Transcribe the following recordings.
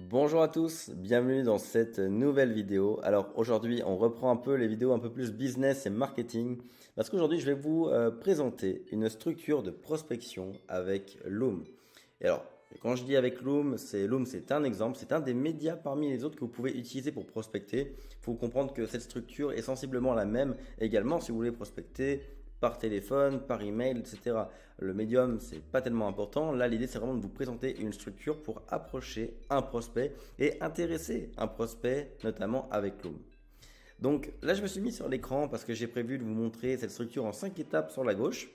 Bonjour à tous, bienvenue dans cette nouvelle vidéo. Alors aujourd'hui, on reprend un peu les vidéos un peu plus business et marketing parce qu'aujourd'hui, je vais vous présenter une structure de prospection avec Loom. Et alors, quand je dis avec Loom, c'est un exemple, c'est un des médias parmi les autres que vous pouvez utiliser pour prospecter. Il faut comprendre que cette structure est sensiblement la même également si vous voulez prospecter par téléphone, par email, etc. Le médium, c'est pas tellement important. Là, l'idée, c'est vraiment de vous présenter une structure pour approcher un prospect et intéresser un prospect, notamment avec Loom. Donc là, je me suis mis sur l'écran parce que j'ai prévu de vous montrer cette structure en 5 étapes sur la gauche.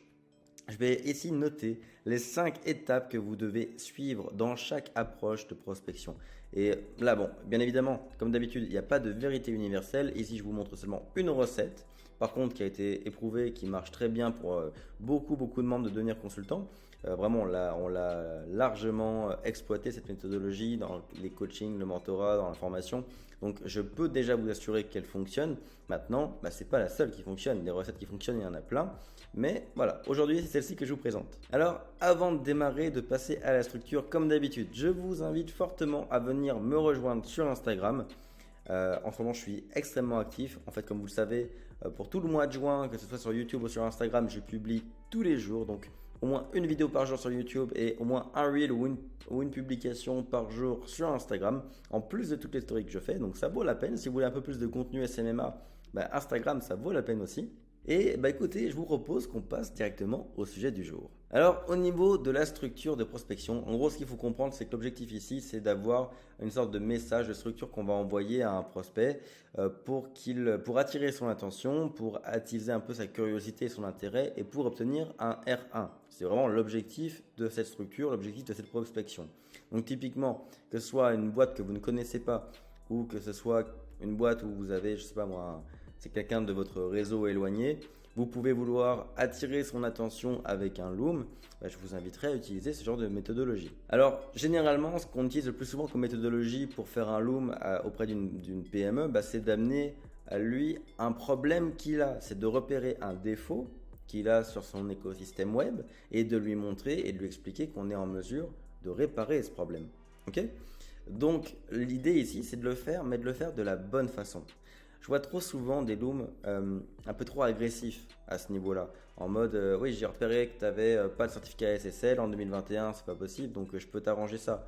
Je vais ici noter les 5 étapes que vous devez suivre dans chaque approche de prospection. Et là, bon, bien évidemment, comme d'habitude, il n'y a pas de vérité universelle. Ici, je vous montre seulement une recette. Par contre, qui a été éprouvée, qui marche très bien pour beaucoup de membres de devenir consultants. Vraiment, on l'a largement exploité cette méthodologie dans les coachings, le mentorat, dans la formation. Donc, je peux déjà vous assurer qu'elle fonctionne. Maintenant, c'est pas la seule qui fonctionne. Des recettes qui fonctionnent, il y en a plein. Mais voilà, aujourd'hui, c'est celle-ci que je vous présente. Alors, avant de démarrer, de passer à la structure, comme d'habitude, je vous invite fortement à venir me rejoindre sur Instagram. En ce moment, je suis extrêmement actif. En fait, comme vous le savez, pour tout le mois de juin, que ce soit sur YouTube ou sur Instagram, je publie tous les jours. Donc, au moins une vidéo par jour sur YouTube et au moins un reel ou une publication par jour sur Instagram, en plus de toutes les stories que je fais. Donc, ça vaut la peine. Si vous voulez un peu plus de contenu SMMA, Instagram, ça vaut la peine aussi. Et écoutez, je vous propose qu'on passe directement au sujet du jour. Alors au niveau de la structure de prospection, en gros ce qu'il faut comprendre c'est que l'objectif ici c'est d'avoir une sorte de message de structure qu'on va envoyer à un prospect pour attirer son attention, pour attiser un peu sa curiosité et son intérêt et pour obtenir un R1. C'est vraiment l'objectif de cette structure, l'objectif de cette prospection. Donc typiquement que ce soit une boîte que vous ne connaissez pas ou que ce soit une boîte où vous avez, je sais pas moi, c'est quelqu'un de votre réseau éloigné, vous pouvez vouloir attirer son attention avec un Loom, je vous inviterai à utiliser ce genre de méthodologie. Alors, généralement, ce qu'on utilise le plus souvent comme méthodologie pour faire un Loom auprès d'une PME, c'est d'amener à lui un problème qu'il a, c'est de repérer un défaut qu'il a sur son écosystème web et de lui montrer et de lui expliquer qu'on est en mesure de réparer ce problème. Ok ? Donc, l'idée ici, c'est de le faire, mais de le faire de la bonne façon. Je vois trop souvent des looms un peu trop agressifs à ce niveau-là. En mode, oui, j'ai repéré que tu n'avais pas de certificat SSL en 2021, c'est pas possible, donc je peux t'arranger ça.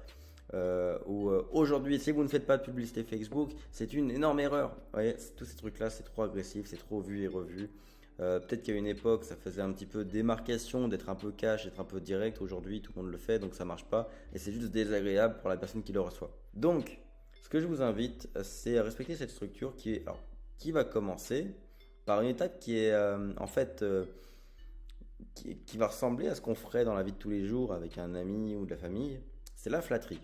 Aujourd'hui, si vous ne faites pas de publicité Facebook, c'est une énorme erreur. Vous voyez, tous ces trucs-là, c'est trop agressif, c'est trop vu et revu. Peut-être qu'à une époque, ça faisait un petit peu démarcation, d'être un peu cash, d'être un peu direct. Aujourd'hui, tout le monde le fait, donc ça marche pas. Et c'est juste désagréable pour la personne qui le reçoit. Donc, ce que je vous invite, c'est à respecter cette structure qui va commencer par une étape qui est qui va ressembler à ce qu'on ferait dans la vie de tous les jours avec un ami ou de la famille. C'est la flatterie.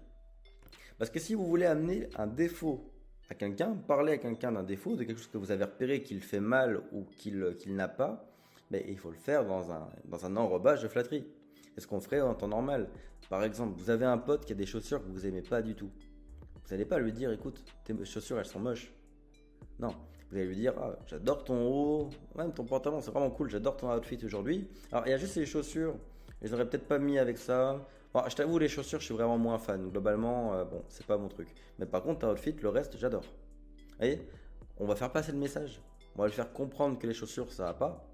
Parce que si vous voulez amener un défaut à quelqu'un, parler à quelqu'un d'un défaut, de quelque chose que vous avez repéré qu'il fait mal ou qu'il n'a pas, il faut le faire dans un enrobage de flatterie. C'est ce qu'on ferait en temps normal. Par exemple, vous avez un pote qui a des chaussures que vous aimez pas du tout. Vous n'allez pas lui dire, écoute, tes chaussures elles sont moches. Non, vous allez lui dire, ah, j'adore ton haut, même ton pantalon, c'est vraiment cool, j'adore ton outfit aujourd'hui. Alors il y a juste les chaussures, je les aurais peut-être pas mis avec ça. Bon, je t'avoue, les chaussures, je suis vraiment moins fan. Globalement, bon, c'est pas mon truc. Mais par contre, ton outfit, le reste, j'adore. Vous voyez, on va faire passer le message. On va lui faire comprendre que les chaussures, ça va pas.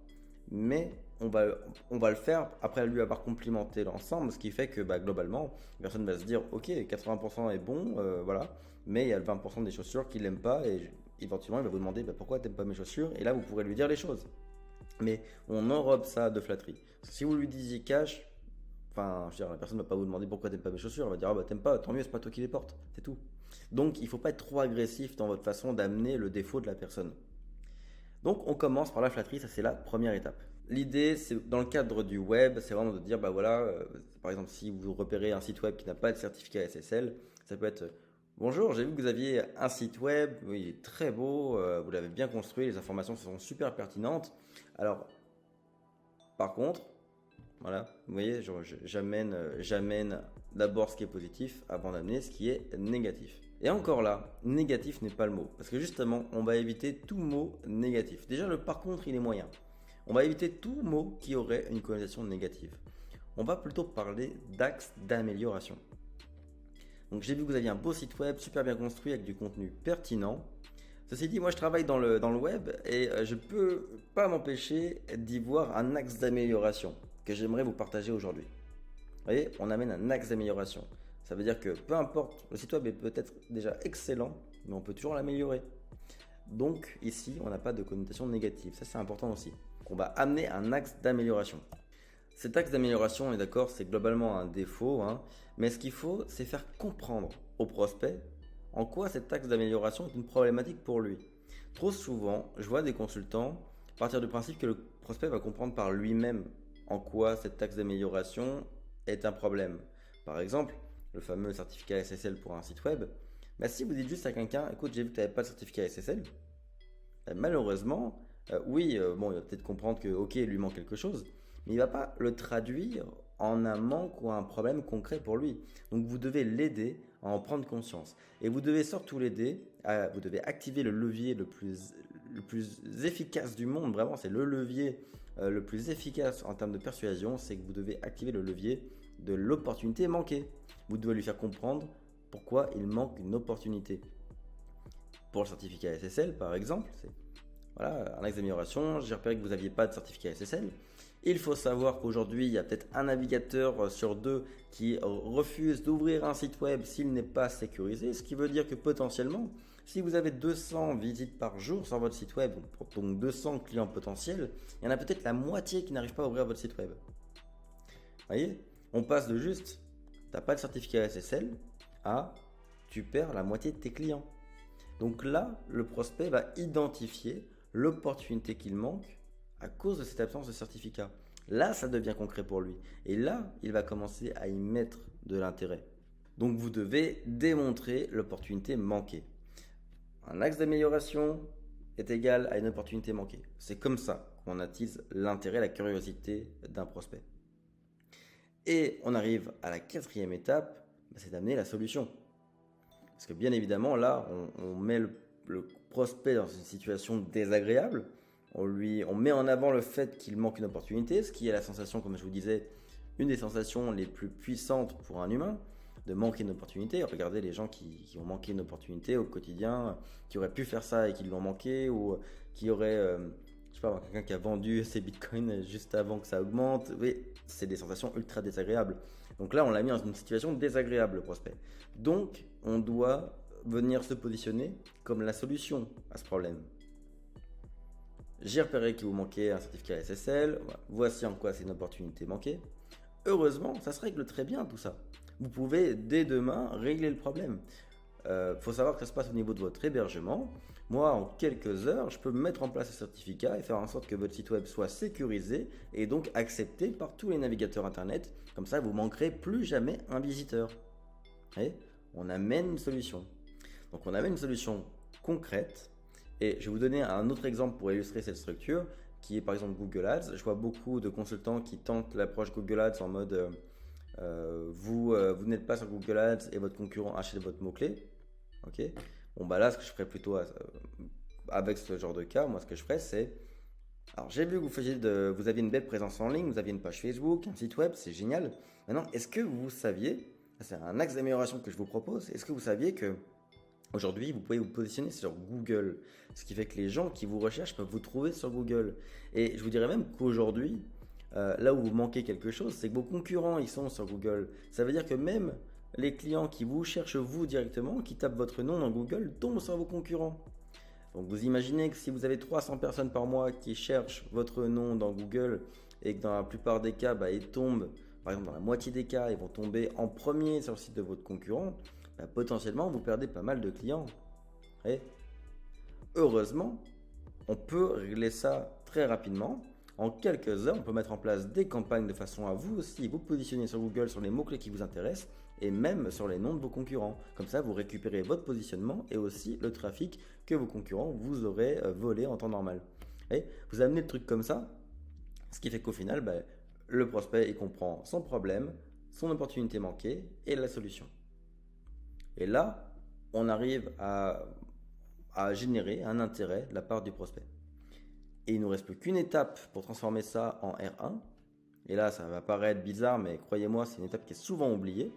Mais on va le faire après lui avoir complimenté l'ensemble, ce qui fait que globalement, la personne va se dire ok, 80% est bon, voilà, mais il y a le 20% des chaussures qu'il n'aime pas et éventuellement il va vous demander pourquoi tu n'aimes pas mes chaussures et là vous pourrez lui dire les choses. Mais on enrobe ça de flatterie. Parce que si vous lui disiez cash, enfin, la personne ne va pas vous demander pourquoi tu n'aimes pas mes chaussures, elle va dire ah bah t'aimes pas, tant mieux, c'est pas toi qui les portes, c'est tout. Donc il ne faut pas être trop agressif dans votre façon d'amener le défaut de la personne. Donc on commence par la flatterie, ça c'est la première étape. L'idée, c'est dans le cadre du web, c'est vraiment de dire, par exemple, si vous repérez un site web qui n'a pas de certificat SSL, ça peut être bonjour, j'ai vu que vous aviez un site web, il est très beau, vous l'avez bien construit, les informations sont super pertinentes. Alors, par contre, voilà, vous voyez, j'amène d'abord ce qui est positif avant d'amener ce qui est négatif. Et encore là, négatif n'est pas le mot, parce que justement, on va éviter tout mot négatif. Déjà, le par contre, il est moyen. On va éviter tout mot qui aurait une connotation négative. On va plutôt parler d'axes d'amélioration. Donc j'ai vu que vous aviez un beau site web, super bien construit avec du contenu pertinent. Ceci dit, moi je travaille dans le web et je peux pas m'empêcher d'y voir un axe d'amélioration que j'aimerais vous partager aujourd'hui. Vous voyez, on amène un axe d'amélioration. Ça veut dire que peu importe, le site web est peut-être déjà excellent, mais on peut toujours l'améliorer. Donc ici, on n'a pas de connotation négative. Ça, c'est important aussi. On va amener un axe d'amélioration. Cet axe d'amélioration, on est d'accord, c'est globalement un défaut, hein, mais ce qu'il faut, c'est faire comprendre au prospect en quoi cet axe d'amélioration est une problématique pour lui. Trop souvent, je vois des consultants partir du principe que le prospect va comprendre par lui-même en quoi cet axe d'amélioration est un problème. Par exemple, le fameux certificat SSL pour un site web. Bah, si vous dites juste à quelqu'un, écoute, j'ai vu que tu n'avais pas de certificat SSL, bah, malheureusement, bon, il va peut-être comprendre que, ok, il lui manque quelque chose, mais il ne va pas le traduire en un manque ou un problème concret pour lui. Donc vous devez l'aider à en prendre conscience. Et vous devez surtout l'aider, vous devez activer le levier le plus efficace du monde, vraiment, c'est le levier le plus efficace en termes de persuasion, c'est que vous devez activer le levier de l'opportunité manquée. Vous devez lui faire comprendre pourquoi il manque une opportunité. Pour le certificat SSL, par exemple, c'est voilà, un axe d'amélioration. J'ai repéré que vous n'aviez pas de certificat SSL. Il faut savoir qu'aujourd'hui, il y a peut-être un navigateur sur deux qui refuse d'ouvrir un site web s'il n'est pas sécurisé, ce qui veut dire que potentiellement, si vous avez 200 visites par jour sur votre site web, donc 200 clients potentiels, il y en a peut-être la moitié qui n'arrivent pas à ouvrir votre site web. Vous voyez, on passe de juste, tu n'as pas de certificat SSL, à tu perds la moitié de tes clients. Donc là, le prospect va identifier l'opportunité qu'il manque à cause de cette absence de certificat. Là, ça devient concret pour lui. Et là, il va commencer à y mettre de l'intérêt. Donc vous devez démontrer l'opportunité manquée. Un axe d'amélioration est égal à une opportunité manquée. C'est comme ça qu'on attise l'intérêt, la curiosité d'un prospect. Et on arrive à la quatrième étape, c'est d'amener la solution. Parce que bien évidemment, là, on met le prospect dans une situation désagréable. On met en avant le fait qu'il manque une opportunité, ce qui est la sensation, comme je vous disais, une des sensations les plus puissantes pour un humain, de manquer une opportunité. Regardez les gens qui ont manqué une opportunité au quotidien, qui auraient pu faire ça et qui l'ont manqué, ou qui auraient, je sais pas, quelqu'un qui a vendu ses bitcoins juste avant que ça augmente. Oui, c'est des sensations ultra désagréables. Donc là, on l'a mis dans une situation désagréable, le prospect. Donc, on doit venir se positionner comme la solution à ce problème. J'ai repéré qu'il vous manquait un certificat SSL. Voici en quoi c'est une opportunité manquée. Heureusement, ça se règle très bien tout ça. Vous pouvez dès demain régler le problème. Faut savoir que ça se passe au niveau de votre hébergement. Moi, en quelques heures, je peux mettre en place ce certificat et faire en sorte que votre site web soit sécurisé et donc accepté par tous les navigateurs internet. Comme ça, vous manquerez plus jamais un visiteur. Et on amène une solution. Donc, on amène une solution concrète. Et je vais vous donner un autre exemple pour illustrer cette structure, qui est par exemple Google Ads. Je vois beaucoup de consultants qui tentent l'approche Google Ads en mode vous n'êtes pas sur Google Ads et votre concurrent achète votre mot-clé. Ok. Bon, bah là, ce que je ferais plutôt avec ce genre de cas, moi, ce que je ferais, c'est. Alors, j'ai vu que vous aviez une belle présence en ligne, vous aviez une page Facebook, un site web, c'est génial. Maintenant, est-ce que vous saviez, c'est un axe d'amélioration que je vous propose, est-ce que vous saviez que aujourd'hui, vous pouvez vous positionner sur Google, ce qui fait que les gens qui vous recherchent peuvent vous trouver sur Google. Et je vous dirais même qu'aujourd'hui, là où vous manquez quelque chose, c'est que vos concurrents, ils sont sur Google. Ça veut dire que même les clients qui vous cherchent vous directement, qui tapent votre nom dans Google, tombent sur vos concurrents. Donc vous imaginez que si vous avez 300 personnes par mois qui cherchent votre nom dans Google et que dans la plupart des cas, ils tombent, par exemple dans la moitié des cas, ils vont tomber en premier sur le site de votre concurrent, potentiellement vous perdez pas mal de clients. Et heureusement, on peut régler ça très rapidement. En quelques heures, on peut mettre en place des campagnes de façon à vous aussi vous positionner sur Google sur les mots-clés qui vous intéressent et même sur les noms de vos concurrents. Comme ça, vous récupérez votre positionnement et aussi le trafic que vos concurrents vous auraient volé en temps normal. Et vous amenez le truc comme ça, ce qui fait qu'au final, le prospect il comprend son problème, son opportunité manquée et la solution. Et là, on arrive à générer un intérêt de la part du prospect. Et il ne nous reste plus qu'une étape pour transformer ça en R1. Et là, ça va paraître bizarre, mais croyez-moi, c'est une étape qui est souvent oubliée.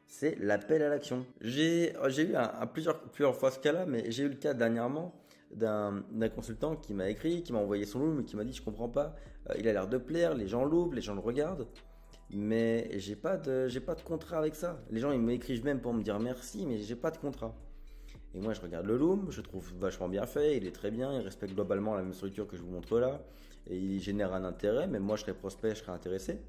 c'est l'appel à l'action. J'ai eu plusieurs fois ce cas-là, mais j'ai eu le cas dernièrement d'un consultant qui m'a écrit, qui m'a envoyé son loom et qui m'a dit je comprends pas, il a l'air de plaire, les gens l'ouvrent, les gens le regardent, mais j'ai pas de contrat avec ça. Les gens ils m'écrivent même pour me dire merci, mais j'ai pas de contrat. Et moi je regarde le loom, je trouve vachement bien fait, il est très bien, il respecte globalement la même structure que je vous montre là, et il génère un intérêt, même moi je serais prospect, je serais intéressé.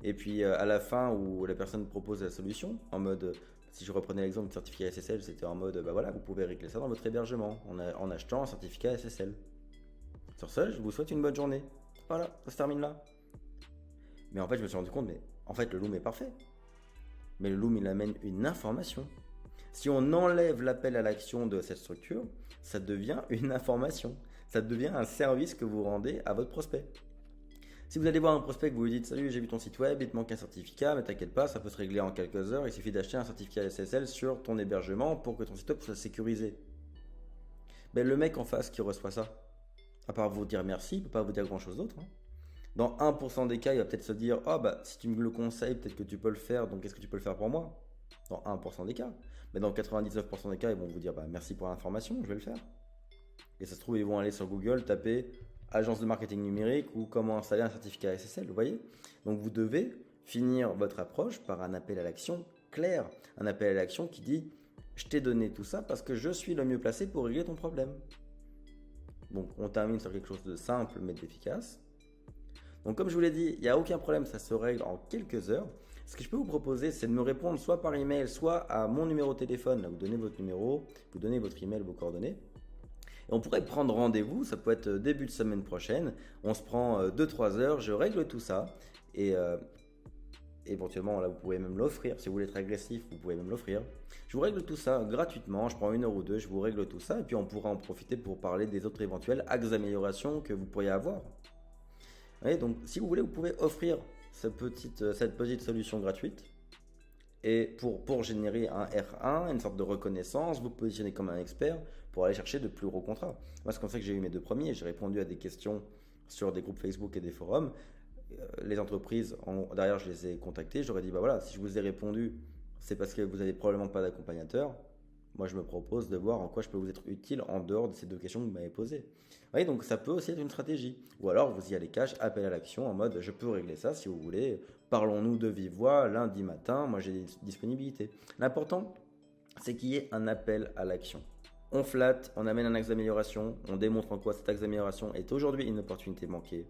Et puis à la fin où la personne propose la solution, en mode, si je reprenais l'exemple du certificat SSL, c'était en mode, bah voilà, vous pouvez régler ça dans votre hébergement en achetant un certificat SSL. Sur ce, je vous souhaite une bonne journée. Voilà, ça se termine là. Mais en fait, je me suis rendu compte, mais en fait, le Loom est parfait. Mais le Loom, il amène une information. Si on enlève l'appel à l'action de cette structure, ça devient une information. Ça devient un service que vous rendez à votre prospect. Si vous allez voir un prospect que vous lui dites salut, j'ai vu ton site web, il te manque un certificat, mais t'inquiète pas, ça peut se régler en quelques heures, il suffit d'acheter un certificat SSL sur ton hébergement pour que ton site web soit sécurisé. Ben, le mec en face qui reçoit ça, à part vous dire merci, il peut pas vous dire grand chose d'autre. Dans 1% des cas, il va peut-être se dire oh bah si tu me le conseilles, peut-être que tu peux le faire, donc est-ce que tu peux le faire pour moi? Dans 1% des cas. Mais dans 99% des cas, ils vont vous dire bah merci pour l'information, je vais le faire. Et ça se trouve, ils vont aller sur Google, taper agence de marketing numérique ou comment installer un certificat SSL, vous voyez? Donc vous devez finir votre approche par un appel à l'action clair, un appel à l'action qui dit je t'ai donné tout ça parce que je suis le mieux placé pour régler ton problème. Donc on termine sur quelque chose de simple mais d'efficace. Donc comme je vous l'ai dit, il n'y a aucun problème, ça se règle en quelques heures. Ce que je peux vous proposer, c'est de me répondre soit par email, soit à mon numéro de téléphone. Là, vous donnez votre numéro, vous donnez votre email, vos coordonnées. Et on pourrait prendre rendez-vous, ça peut être début de semaine prochaine. On se prend 2-3 heures, je règle tout ça. Et éventuellement, là, vous pouvez même l'offrir. Si vous voulez être agressif, vous pouvez même l'offrir. Je vous règle tout ça gratuitement. Je prends 1 heure ou 2, je vous règle tout ça. Et puis, on pourra en profiter pour parler des autres éventuels axes d'amélioration que vous pourriez avoir. Voyez, donc, si vous voulez, vous pouvez offrir cette petite solution gratuite. Et pour générer un R1, une sorte de reconnaissance, vous positionner comme un expert pour aller chercher de plus gros contrats. Moi, c'est comme ça que j'ai eu mes 2 premiers. J'ai répondu à des questions sur des groupes Facebook et des forums. Les entreprises, derrière, je les ai contactées. J'aurais dit, bah voilà, si je vous ai répondu, c'est parce que vous n'avez probablement pas d'accompagnateur. Moi, je me propose de voir en quoi je peux vous être utile en dehors de ces 2 questions que vous m'avez posées. Vous voyez, donc ça peut aussi être une stratégie. Ou alors, vous y allez cash, appel à l'action en mode, je peux régler ça si vous voulez. Parlons-nous de vive voix lundi matin. Moi, j'ai des disponibilités. L'important, c'est qu'il y ait un appel à l'action. On flatte, on amène un axe d'amélioration, on démontre en quoi cet axe d'amélioration est aujourd'hui une opportunité manquée.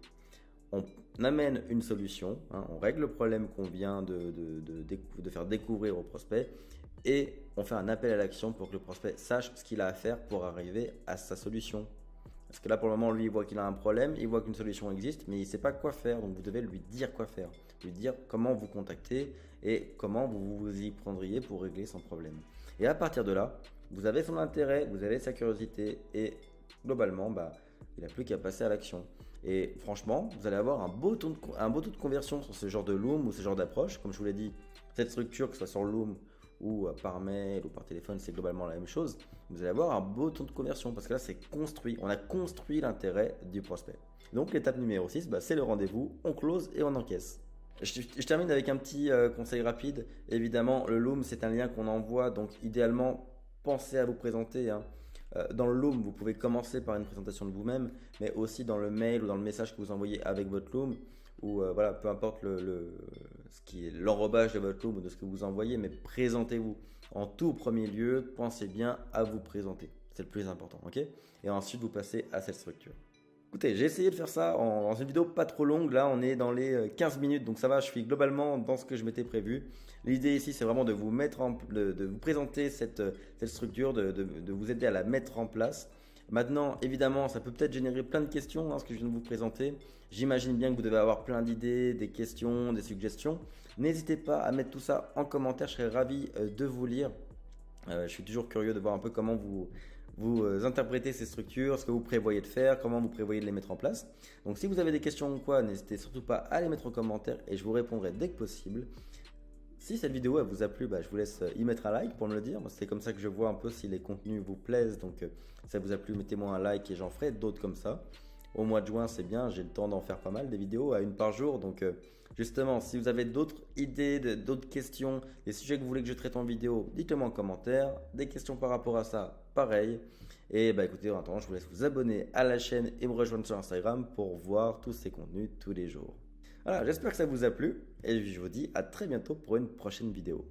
On amène une solution, on règle le problème qu'on vient de faire découvrir au prospect et on fait un appel à l'action pour que le prospect sache ce qu'il a à faire pour arriver à sa solution. Parce que là, pour le moment, lui, il voit qu'il a un problème, il voit qu'une solution existe, mais il ne sait pas quoi faire. Donc, vous devez lui dire quoi faire, lui dire comment vous contacter et comment vous vous y prendriez pour régler son problème. Et à partir de là, vous avez son intérêt, vous avez sa curiosité et globalement, il n'a plus qu'à passer à l'action. Et franchement, vous allez avoir un beau taux de conversion sur ce genre de Loom ou ce genre d'approche. Comme je vous l'ai dit, cette structure, que ce soit sur Loom ou par mail ou par téléphone, c'est globalement la même chose. Vous allez avoir un beau taux de conversion parce que là, c'est construit. On a construit l'intérêt du prospect. Donc, l'étape numéro 6, c'est le rendez-vous. On close et on encaisse. Je termine avec un petit conseil rapide. Évidemment, le Loom, c'est un lien qu'on envoie. Donc, idéalement, pensez à vous présenter. Dans le Loom, vous pouvez commencer par une présentation de vous-même, mais aussi dans le mail ou dans le message que vous envoyez avec votre Loom, ou voilà, peu importe ce qui est l'enrobage de votre Loom ou de ce que vous envoyez, mais présentez-vous. En tout premier lieu, pensez bien à vous présenter. C'est le plus important, ok? Et ensuite, vous passez à cette structure. Écoutez, j'ai essayé de faire ça dans une vidéo pas trop longue. Là, on est dans les 15 minutes, donc ça va, je suis globalement dans ce que je m'étais prévu. L'idée ici, c'est vraiment de vous vous présenter cette structure, de vous aider à la mettre en place. Maintenant, évidemment, ça peut peut-être générer plein de questions, ce que je viens de vous présenter. J'imagine bien que vous devez avoir plein d'idées, des questions, des suggestions. N'hésitez pas à mettre tout ça en commentaire, je serais ravi de vous lire. Je suis toujours curieux de voir un peu comment vous interprétez ces structures, ce que vous prévoyez de faire, comment vous prévoyez de les mettre en place. Donc si vous avez des questions ou quoi, n'hésitez surtout pas à les mettre en commentaire et je vous répondrai dès que possible. Si cette vidéo elle vous a plu, je vous laisse y mettre un like pour me le dire. C'est comme ça que je vois un peu si les contenus vous plaisent. Donc si ça vous a plu, mettez-moi un like et j'en ferai d'autres comme ça. Au mois de juin, c'est bien, j'ai le temps d'en faire pas mal, des vidéos à 1 par jour. Donc Justement, si vous avez d'autres idées, d'autres questions, des sujets que vous voulez que je traite en vidéo, dites-le moi en commentaire. Des questions par rapport à ça, pareil. Et bah écoutez, en attendant, je vous laisse vous abonner à la chaîne et me rejoindre sur Instagram pour voir tous ces contenus tous les jours. Voilà, j'espère que ça vous a plu et je vous dis à très bientôt pour une prochaine vidéo.